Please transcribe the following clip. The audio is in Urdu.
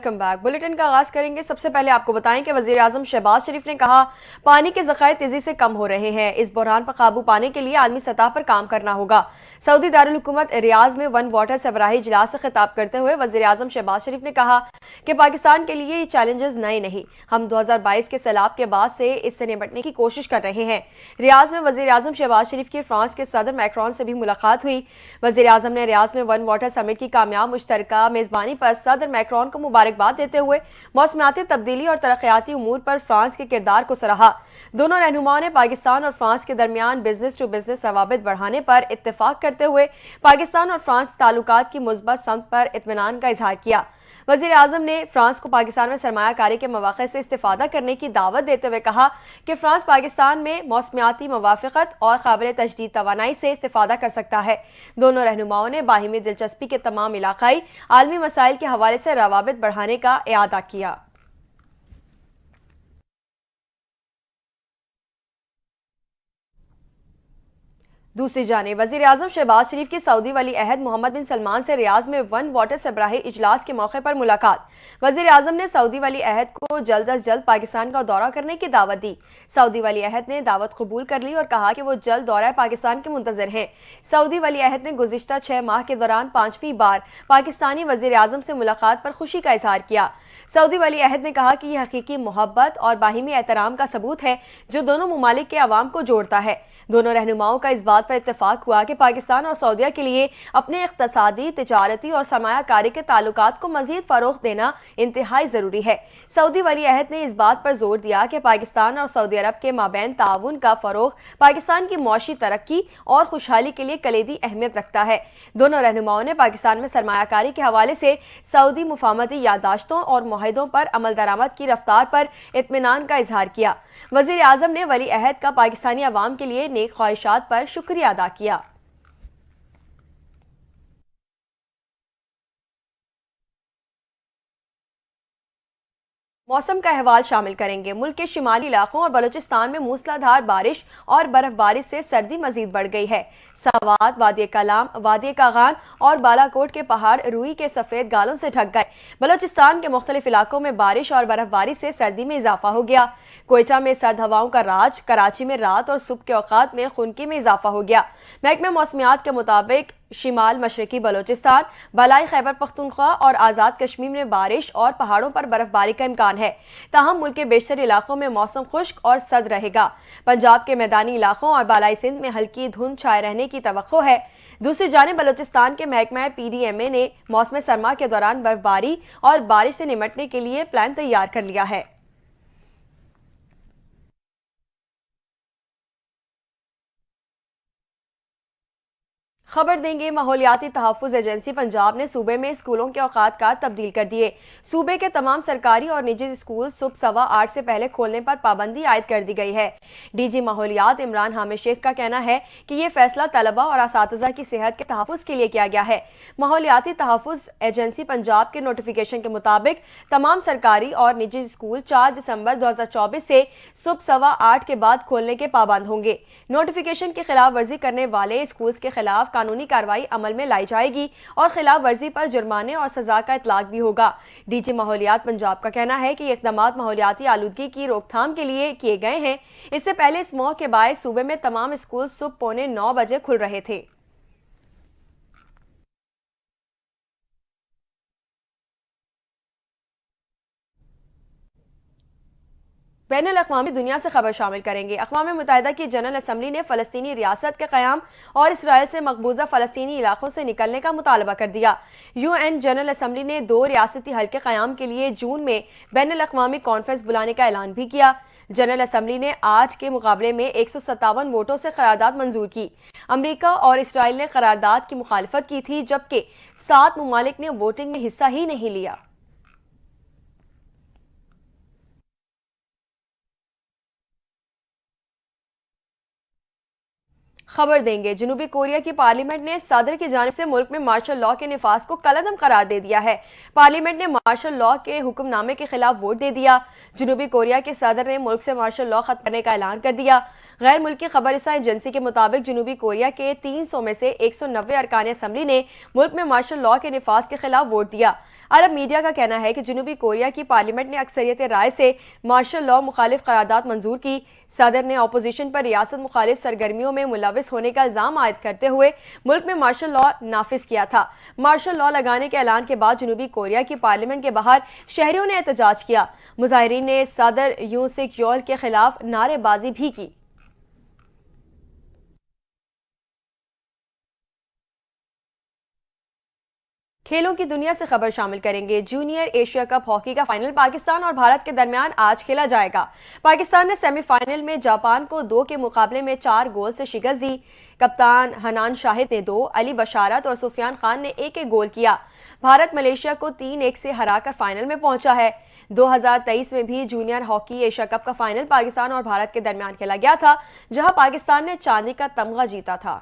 Welcome back. بلیٹن کا آغاز کریں گے۔ سب سے پہلے آپ کو بتائیں کہ وزیر اعظم شہباز شریف نے کہا پانی کے ذخائر تیزی سے کم ہو رہے ہیں، اس بحران پر قابو پانے کے لیے عالمی سطح پر کام کرنا ہوگا۔ سعودی دارالحکومت ریاض میں ون واٹر سربراہی اجلاس سے خطاب کرتے ہوئے وزیر اعظم شہباز شریف نے کہا کہ پاکستان کے لیے یہ چیلنجز نئے نہیں، ہم 2022 کے سیلاب کے بعد سے اس سے نمٹنے کی کوشش کر رہے ہیں۔ ریاض میں وزیر اعظم شہباز شریف کی فرانس کے صدر میکرون سے بھی ملاقات ہوئی۔ وزیر اعظم نے ریاض میں ون واٹر سمٹ کی کامیاب مشترکہ میزبانی پر صدر میکرون کو مبارکباد دیتے ہوئے موسمیاتی تبدیلی اور ترقیاتی امور پر فرانس کے کردار کو سراہا۔ دونوں رہنماؤں نے پاکستان اور فرانس کے درمیان بزنس ٹو بزنس روابط بڑھانے پر اتفاق کرتے ہوئے پاکستان اور فرانس تعلقات کی مثبت سمت پر اطمینان کا اظہار کیا۔ وزیر اعظم نے فرانس کو پاکستان میں سرمایہ کاری کے مواقع سے استفادہ کرنے کی دعوت دیتے ہوئے کہا کہ فرانس پاکستان میں موسمیاتی موافقت اور قابل تجدید توانائی سے استفادہ کر سکتا ہے۔ دونوں رہنماؤں نے باہمی دلچسپی کے تمام علاقائی عالمی مسائل کے حوالے سے روابط بڑھانے کا اعادہ کیا۔ دوسری جانب وزیر اعظم شہباز شریف کی سعودی ولی عہد محمد بن سلمان سے ریاض میں ون واٹر سربراہی اجلاس کے موقع پر ملاقات۔ وزیر اعظم نے سعودی ولی عہد کو جلد از جلد پاکستان کا دورہ کرنے کی دعوت دی۔ سعودی ولی عہد نے دعوت قبول کر لی اور کہا کہ وہ جلد دورہ پاکستان کے منتظر ہیں۔ سعودی ولی عہد نے گزشتہ 6 ماہ کے دوران 5ویں بار پاکستانی وزیر اعظم سے ملاقات پر خوشی کا اظہار کیا۔ سعودی ولی عہد نے کہا کہ یہ حقیقی محبت اور باہمی احترام کا ثبوت ہے جو دونوں ممالک کے عوام کو جوڑتا ہے۔ دونوں رہنماؤں کا اس بات پر اتفاق ہوا کہ پاکستان اور سعودیہ کے لیے اپنے اقتصادی، تجارتی اور سرمایہ کاری کے تعلقات کو مزید فروغ دینا انتہائی ضروری ہے۔ سعودی ولی عہد نے اس بات پر زور دیا کہ پاکستان اور سعودی عرب کے مابین تعاون کا فروغ پاکستان کی معاشی ترقی اور خوشحالی کے لیے کلیدی اہمیت رکھتا ہے۔ دونوں رہنماؤں نے پاکستان میں سرمایہ کاری کے حوالے سے سعودی مفاہمتی یادداشتوں اور معاہدوں پر عمل درآمد کی رفتار پر اطمینان کا اظہار کیا۔ وزیر اعظم نے ولی عہد کا پاکستانی عوام کے لیے نیک خواہشات پر شکریہ ادا کیا۔ موسم کا احوال شامل کریں گے۔ ملک کے شمالی علاقوں اور بلوچستان میں موسلا دھار بارش اور برف باری سے سردی مزید بڑھ گئی ہے۔ سوات، وادی کلام، وادی کاغان اور بالا کوٹ کے پہاڑ روئی کے سفید گالوں سے ڈھک گئے۔ بلوچستان کے مختلف علاقوں میں بارش اور برف باری سے سردی میں اضافہ ہو گیا۔ کوئٹہ میں سرد ہواؤں کا راج، کراچی میں رات اور صبح کے اوقات میں خنکی میں اضافہ ہو گیا۔ محکمہ موسمیات کے مطابق شمال مشرقی بلوچستان، بالائی خیبر پختونخوا اور آزاد کشمیر میں بارش اور پہاڑوں پر برف باری کا امکان ہے۔ تاہم ملک کے بیشتر علاقوں میں موسم خشک اور سرد رہے گا۔ پنجاب کے میدانی علاقوں اور بالائی سندھ میں ہلکی دھند چھائے رہنے کی توقع ہے۔ دوسری جانب بلوچستان کے محکمہ PDMA نے موسم سرما کے دوران برف باری اور بارش سے نمٹنے کے لیے پلان تیار کر لیا ہے۔ خبر دیں گے ماحولیاتی تحفظ ایجنسی پنجاب نے صوبے میں اسکولوں کے اوقات کا تبدیل کر دیے۔ صوبے کے تمام سرکاری اور نجی اسکول صبح 8:15 سے پہلے کھولنے پر پابندی عائد کر دی گئی ہے۔ DG ماحولیات عمران حامد شیخ کا کہنا ہے کہ یہ فیصلہ طلبہ اور اساتذہ کی صحت کے تحفظ کے لیے کیا گیا ہے۔ ماحولیاتی تحفظ ایجنسی پنجاب کے نوٹیفیکیشن کے مطابق تمام سرکاری اور نجی اسکول 4 دسمبر 2024 سے صبح 8:15 کے بعد کھولنے کے پابند ہوں گے۔ نوٹیفیکیشن کی خلاف ورزی کرنے والے اسکولز کے خلاف قانونی کارروائی عمل میں لائی جائے گی اور خلاف ورزی پر جرمانے اور سزا کا اطلاق بھی ہوگا۔ DG ماحولیات پنجاب کا کہنا ہے کہ یہ اقدامات ماحولیاتی آلودگی کی روک تھام کے لیے کیے گئے ہیں۔ اس سے پہلے اس موقع کے باعث صوبے میں تمام اسکول صبح 8:45 بجے کھل رہے تھے۔ بین الاقوامی دنیا سے خبر شامل کریں گے۔ اقوام متحدہ کی جنرل اسمبلی نے فلسطینی ریاست کے قیام اور اسرائیل سے مقبوضہ فلسطینی علاقوں سے نکلنے کا مطالبہ کر دیا۔ UN جنرل اسمبلی نے 2 ریاستی حل کے قیام کے لیے جون میں بین الاقوامی کانفرنس بلانے کا اعلان بھی کیا۔ جنرل اسمبلی نے آج کے مقابلے میں 157 ووٹوں سے قرارداد منظور کی۔ امریکہ اور اسرائیل نے قرارداد کی مخالفت کی تھی جبکہ 7 ممالک نے ووٹنگ میں حصہ ہی نہیں لیا۔ خبر دیں گے جنوبی کوریا کی پارلیمنٹ نے صدر کی جانب سے ملک میں مارشل لاء کے نفاذ کو کالعدم قرار دے دیا ہے۔ پارلیمنٹ نے مارشل لاء کے حکم نامے کے خلاف ووٹ دے دیا۔ جنوبی کوریا کے صدر نے ملک سے مارشل لاء ختم کرنے کا اعلان کر دیا۔ غیر ملکی خبر رساں ایجنسی کے مطابق جنوبی کوریا کے 300 میں سے 190 ارکان اسمبلی نے ملک میں مارشل لاء کے نفاذ کے خلاف ووٹ دیا۔ عرب میڈیا کا کہنا ہے کہ جنوبی کوریا کی پارلیمنٹ نے اکثریت رائے سے مارشل لاء مخالف قرارداد منظور کی۔ صدر نے اپوزیشن پر ریاست مخالف سرگرمیوں میں ملوث ہونے کا الزام عائد کرتے ہوئے ملک میں مارشل لاء نافذ کیا تھا۔ مارشل لاء لگانے کے اعلان کے بعد جنوبی کوریا کی پارلیمنٹ کے باہر شہریوں نے احتجاج کیا۔ مظاہرین نے صدر یون سک یول کے خلاف نعرے بازی بھی کی۔ کھیلوں کی دنیا سے خبر شامل کریں گے۔ جونیئر ایشیا کپ ہاکی کا فائنل پاکستان اور بھارت کے درمیان آج کھیلا جائے گا۔ پاکستان نے سیمی فائنل میں جاپان کو 2 کے مقابلے میں 4 گول سے شکست دی۔ کپتان حنان شاہد نے 2، علی بشارت اور سفیان خان نے 1 گول کیا۔ بھارت ملیشیا کو 3-1 سے ہرا کر فائنل میں پہنچا ہے۔ 2023 میں بھی جونیئر ہاکی ایشیا کپ کا فائنل پاکستان اور بھارت کے درمیان کھیلا گیا تھا، جہاں پاکستان نے چاندی کا تمغہ جیتا تھا۔